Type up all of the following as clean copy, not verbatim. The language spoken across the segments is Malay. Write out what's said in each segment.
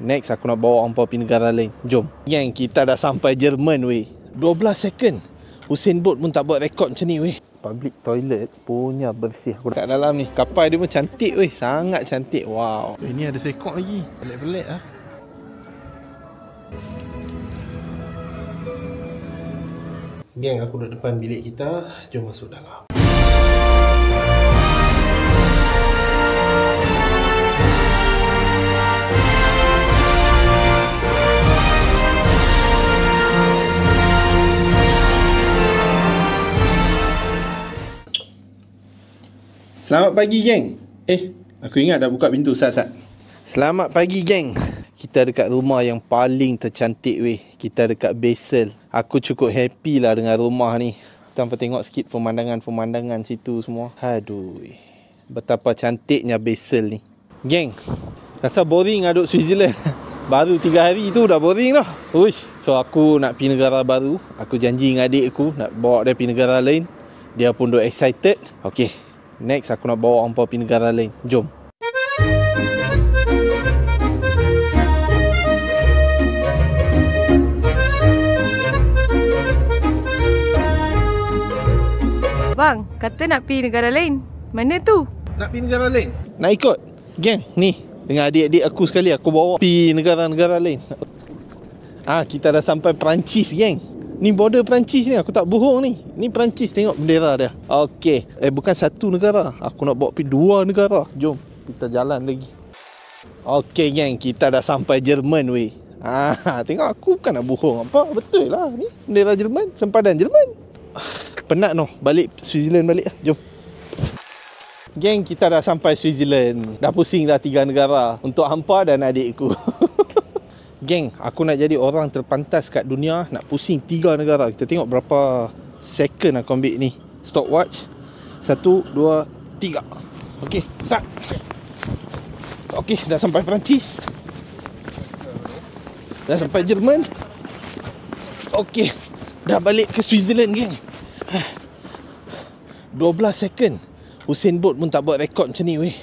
Next aku nak bawa hangpa pergi negara lain. Jom. Yang kita dah sampai Jerman weh. 12 second. Usain Bolt pun tak buat rekod macam ni weh. Public toilet punya bersih. Aku kat dalam ni. Kapal dia pun cantik weh. Sangat cantik. Wow. Ini ada sekok lagi. Pelik-pelik lah. Geng, aku duduk depan bilik kita. Jom masuk dalam. Selamat pagi geng. Aku ingat dah buka pintu sat-sat. Selamat pagi geng. Kita dekat rumah yang paling tercantik weh. Kita dekat Basel. Aku cukup happy lah dengan rumah ni. Tanpa tengok sikit pemandangan-pemandangan situ semua. Aduh. Betapa cantiknya Basel ni. Geng, rasa boring lah duduk Switzerland. Baru 3 hari tu dah boring dah. Uish. So aku nak pergi negara baru. Aku janji dengan adik aku nak bawa dia pergi negara lain. Dia pun dah excited. Okay. Next aku nak bawa hangpa pergi negara lain. Jom. Bang, kata nak pergi negara lain. Mana tu? Nak pergi negara lain? Nak ikut? Geng, ni. Dengan adik-adik aku sekali aku bawa pergi negara-negara lain. Kita dah sampai Perancis, geng. Ni border Perancis ni, aku tak bohong ni. Ni Perancis, tengok bendera dia. Okey, bukan satu negara. Aku nak bawa pergi 2 negara. Jom, kita jalan lagi. Okey geng, kita dah sampai Jerman weh. Tengok aku bukan nak bohong apa. Betul lah, ni bendera Jerman, sempadan Jerman. Penat noh, balik Switzerland balik lah. Jom. Geng, kita dah sampai Switzerland. Dah pusing dah 3 negara untuk hampa dan adikku. Geng, aku nak jadi orang terpantas kat dunia, nak pusing 3 negara. Kita tengok berapa second aku ambil ni. Stopwatch. 1, 2, 3. Okey, start. Okey, dah sampai Perancis. Dah sampai Jerman. Okey, dah balik ke Switzerland, geng. 12 second. Usain Bolt pun tak buat rekod macam ni weh.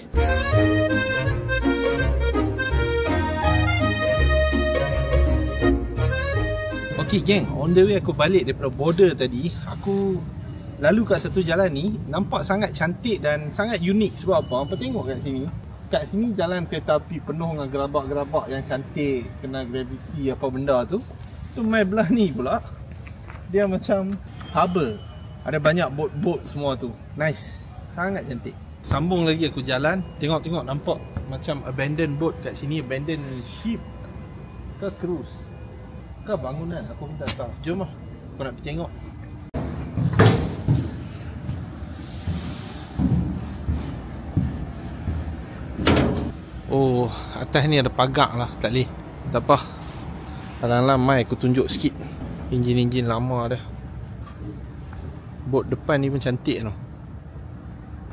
Okay geng, on the way aku balik daripada border tadi, aku lalu kat satu jalan ni, nampak sangat cantik dan sangat unik. Sebab apa? Hampa tengok kat sini. Kat sini jalan kereta api penuh dengan gerabak-gerabak yang cantik, kena gravity apa benda tu. Tu mai belah ni pula, dia macam harbour. Ada banyak bot-bot semua tu. Nice, sangat cantik. Sambung lagi aku jalan, tengok-tengok nampak macam abandoned boat kat sini, abandoned ship ke cruise ke bangunan, aku pun tak tahu. Jom lah, aku nak pergi tengok. Oh, atas ni ada pagar lah, tak boleh. Tak apa. Alang-alang mai aku tunjuk sikit. Enjin-enjin lama dah. Bot depan ni pun cantik tau.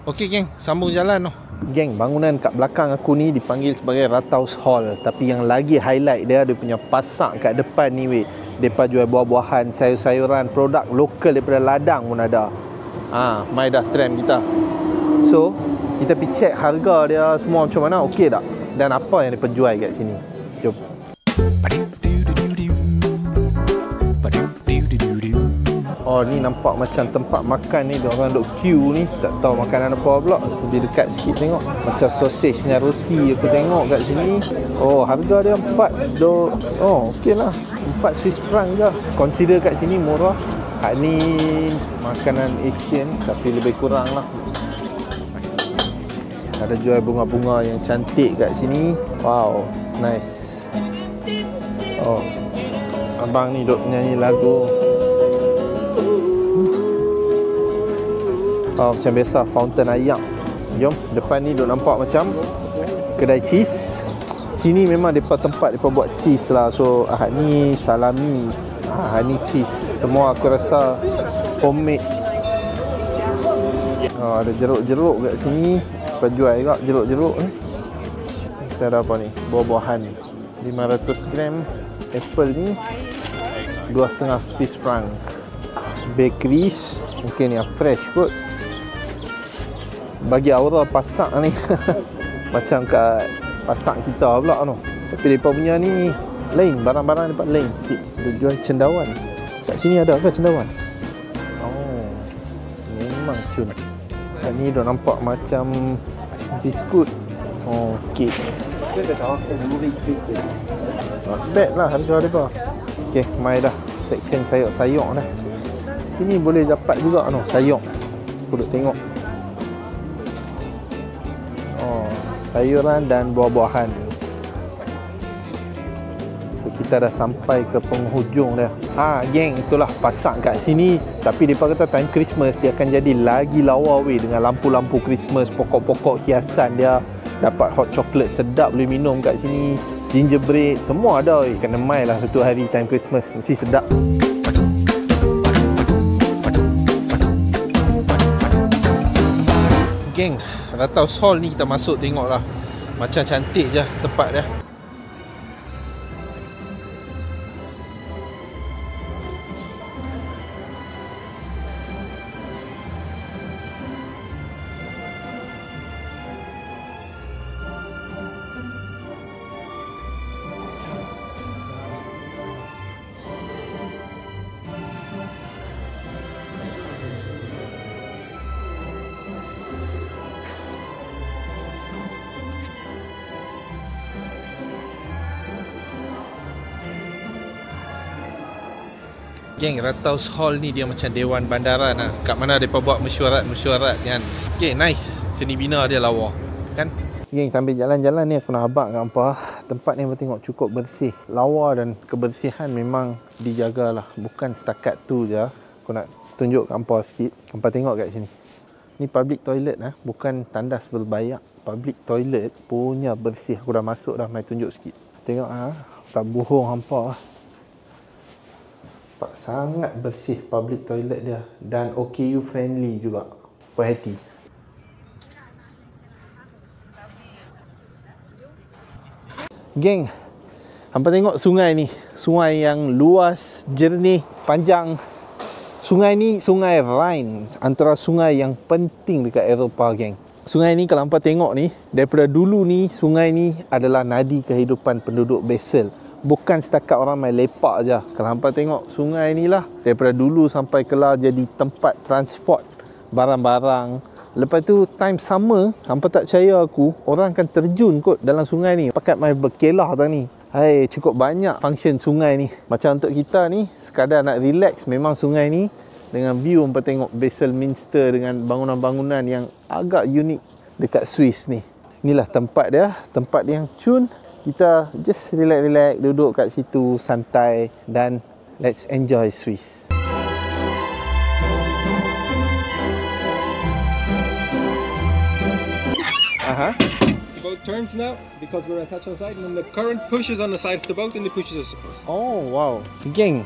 Okey geng, sambung jalan tau. Geng, bangunan kat belakang aku ni dipanggil sebagai Rathaus Hall. Tapi yang lagi highlight dia punya pasak kat depan ni weh. Mereka jual buah-buahan, sayur-sayuran, produk lokal daripada ladang pun ada. Mai dah tram kita. So, kita pergi check harga dia semua macam mana, okey tak? Dan apa yang mereka jual kat sini. Jom. Oh, ni nampak macam tempat makan ni. Dia orang duk queue ni. Tak tahu makanan apa pula. Lebih dekat sikit tengok. Macam sausage dengan roti aku tengok kat sini. Oh, harga dia 4 do. Oh, okey lah. 4 Swiss franc je. Consider kat sini murah. Hak ni makanan Asian tapi lebih kurang lah. Ada jual bunga-bunga yang cantik kat sini. Wow, nice. Oh, abang ni duk nyanyi lagu. Oh, macam biasa fountain ayam. Jom, depan ni duk nampak macam kedai cheese. Sini memang depa tempat depa buat cheese lah. So, ni salami. Ni cheese. Semua aku rasa homemade. Oh, ada jeruk-jeruk kat sini. Depa jual juga jeruk-jeruk ni. Kita ada apa ni? Buah-buahan. 500 gram apple ni 2,5 Swiss franc. Bakeries mungkin yang fresh kot. Bagi aura pasak ni. Macam kat pasak kita pula tu. Tapi mereka punya ni lain, barang-barang dapat lain sikit. Dia jual cendawan. Kat sini ada ke cendawan? Oh, memang cun. Kat ni dah nampak macam biskut. Oh, kek. Not bad lah harga mereka. Okay, mai dah section sayur-sayur dah. Sini boleh dapat juga no, sayur. Aku duk tengok. Oh, sayuran dan buah-buahan. So kita dah sampai ke penghujung dah. Geng, itulah pasang kat sini. Tapi mereka kata time Christmas dia akan jadi lagi lawa weh, dengan lampu-lampu Christmas, pokok-pokok hiasan dia. Dapat hot chocolate sedap boleh minum kat sini. Gingerbread, semua ada weh. Kena mai lah satu hari time Christmas, mesti sedap. Geng, Rathaus Hall ni kita masuk tengok lah. Macam cantik je tempat dia. Geng, Rathaus Hall ni dia macam Dewan Bandaran lah. Kat mana mereka buat mesyuarat kan. Okay, nice. Seni bina dia lawa kan. Geng, sambil jalan-jalan ni aku nak abang kat hampa. Tempat ni aku tengok cukup bersih. Lawa dan kebersihan memang dijagalah. Bukan setakat tu je. Aku nak tunjuk kat hampa sikit. Hampa tengok kat sini. Ni public toilet lah. Bukan tandas berbayar. Public toilet punya bersih. Aku dah masuk dah. Mai tunjuk sikit. Tengok tak bohong hampa lah. Sangat bersih public toilet dia. Dan OKU friendly juga. Puas hati. Geng, hampa tengok sungai ni. Sungai yang luas, jernih, panjang. Sungai ni sungai Rhine. Antara sungai yang penting dekat Eropah, geng. Sungai ni kalau hampa tengok ni, daripada dulu ni sungai ni adalah nadi kehidupan penduduk Basel. Bukan setakat orang main lepak je. Kalau hampa tengok sungai ni lah, daripada dulu sampai kelar jadi tempat transport barang-barang. Lepas tu time summer, hampa tak percaya aku, orang akan terjun kot dalam sungai ni pakat main berkelah tau ni. Hai, cukup banyak function sungai ni. Macam untuk kita ni, sekadar nak relax, memang sungai ni dengan view hampa tengok Basel Minster dengan bangunan-bangunan yang agak unik dekat Swiss ni. Inilah tempat dia, tempat yang cun. Kita just relax-relax, duduk kat situ, santai dan let's enjoy Swiss. The boat turns now because we're attached on the side, and then the current pushes on the side of the boat and the pushes us across. Oh, wow. Geng,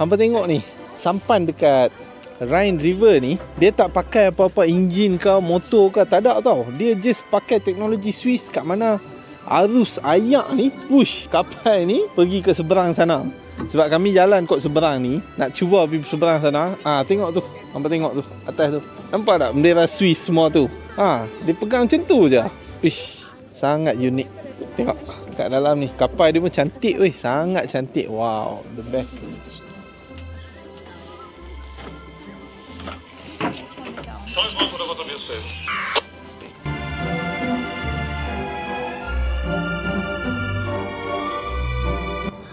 hampa tengok ni, sampan dekat Rhine River ni, dia tak pakai apa-apa enjin ke, motor ke, tak ada tau. Dia just pakai teknologi Swiss kat mana arus ayak ni push kapal ni pergi ke seberang sana. Sebab kami jalan kot seberang ni, nak cuba pergi seberang sana. Tengok tu, hampa tengok tu, atas tu. Nampak tak bendera Swiss semua tu? Dia pegang macam tu je. Ish, sangat unik. Tengok kat dalam ni, kapal dia pun cantik weh, sangat cantik. Wow, the best.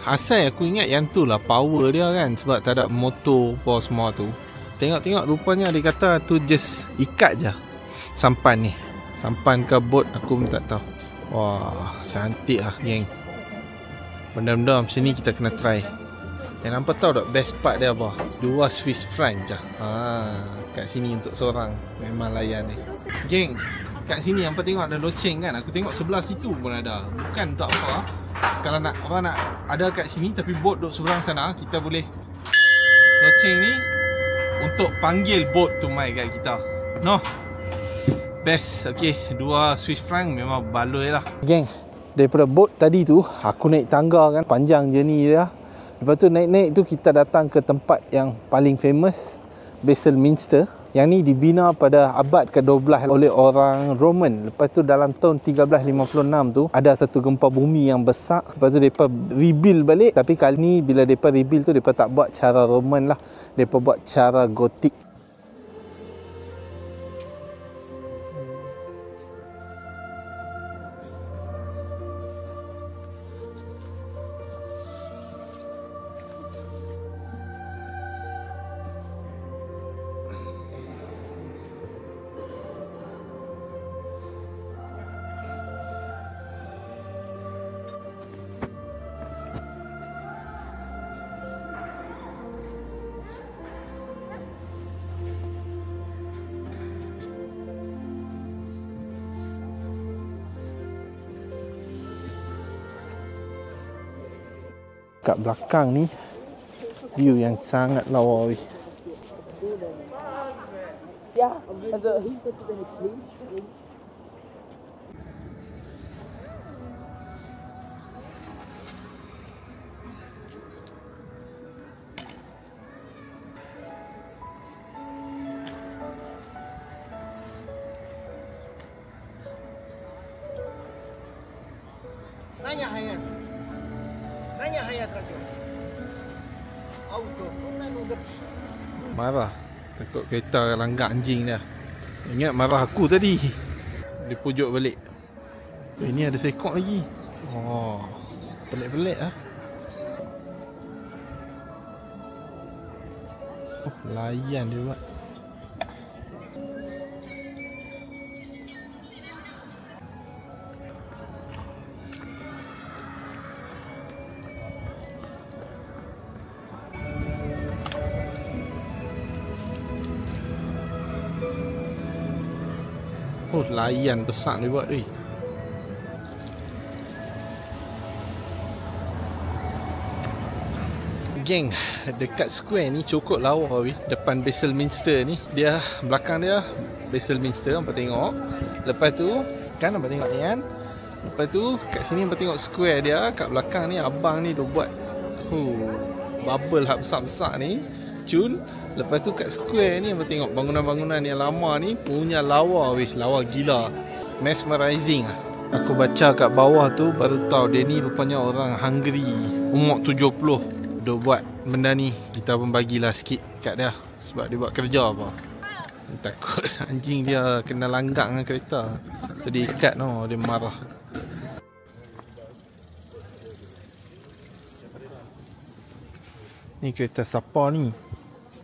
Asal aku ingat yang tu lah power dia kan, sebab tak ada motor apa semua tu. Tengok-tengok rupanya dia kata tu just ikat je sampan ni. Sampan ke bot aku pun tak tahu. Wah, cantik lah geng. Benda-benda macam ni kita kena try. Dan nampak tahu tak best part dia apa? 2 Swiss franc je. Kat sini untuk seorang. Memang layan ni. Geng, kat sini hampa tengok ada loceng kan. Aku tengok sebelah situ pun ada. Bukan tak apa. Kalau nak orang nak ada kat sini tapi bot duduk seberang sana, kita boleh loceng ni untuk panggil bot tu mai kat kita. No. Best. Okay, 2 Swiss franc memang baloi lah. Geng, daripada bot tadi tu aku naik tangga kan, panjang journey dia. Lepas tu naik-naik tu kita datang ke tempat yang paling famous, Basel Minster. Yang ni dibina pada abad ke-12 oleh orang Roman. Lepas tu dalam tahun 1356 tu ada satu gempa bumi yang besar. Lepas tu mereka rebuild balik. Tapi kali ni bila mereka rebuild tu, mereka tak buat cara Roman lah. Mereka buat cara gotik. Kat belakang ni view yang sangat lawa weh. Marah. Takut kereta langgar anjing dia. Ingat marah aku tadi. Dia pujuk balik. Ini ada sekok lagi. Oh, pelik-pelik lah. Oh, layan dia buat. Oh, layan besar dia buat ni. Geng, dekat square ni cukup lawa weh. Depan Basildminster ni, dia belakang dia Basildminster, nampak tengok. Lepas tu kan nampak tengok ni kan. Lepas tu kat sini nampak tengok square dia. Kat belakang ni abang ni dia buat bubble hak besar-besar ni. Cun. Lepas tu kat square ni nampak tengok bangunan-bangunan yang lama ni punya lawa weh, lawa gila. Mesmerizing lah. Aku baca kat bawah tu baru tahu dia ni rupanya orang Hungary. Umur 70. Dia buat benda ni. Kita pun bagilah sikit kat dia sebab dia buat kerja apa. Takut anjing dia kena langgar dengan kereta. So dia ikat no, dia marah. Ni kereta siapa ni?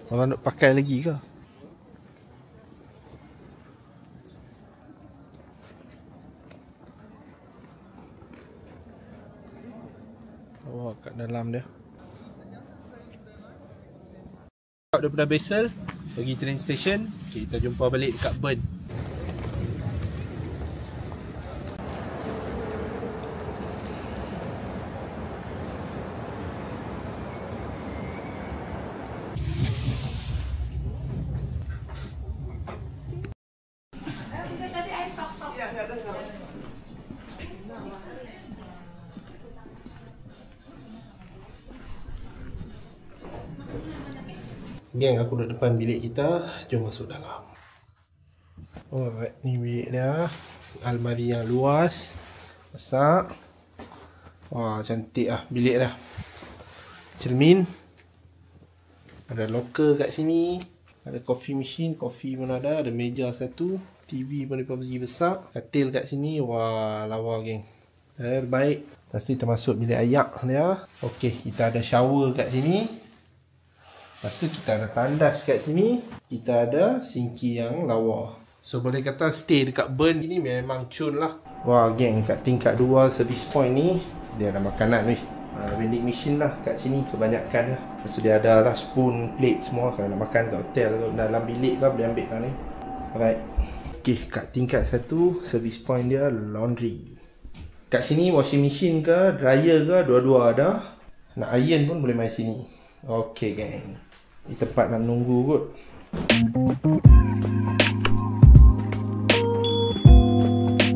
Orang nak pakai lagi ke? Oh, kat dalam dia. Daripada Basel pergi train station. Okay, kita jumpa balik dekat Bern. Geng, aku duduk depan bilik kita. Jom masuk dalam. Alright, ni bilik dia. Almari yang luas, besar. Wah, cantik lah bilik dia. Cermin. Ada locker kat sini. Ada coffee machine, kopi pun ada. Ada meja satu. TV pun mereka bagi besar. Katil kat sini. Wah, lawa geng. Baik. Lepas tu kita masuk bilik ayak dia. Okey, kita ada shower kat sini. Lepas tu kita ada tandas kat sini. Kita ada sinki yang lawa. So boleh kata stay dekat Bern ni memang cun lah. Wah geng, kat tingkat 2 service point ni dia ada makanan ni. Vending machine lah kat sini kebanyakan lah. Lepas tu dia ada lah spoon, plate semua. Kalau nak makan kat hotel atau dalam bilik lah boleh ambil kat ni. Alright. Okay, kat tingkat 1 service point dia laundry. Kat sini washing machine ke dryer ke dua-dua ada. Nak iron pun boleh main sini. Okay geng, di tempat nak menunggu kot.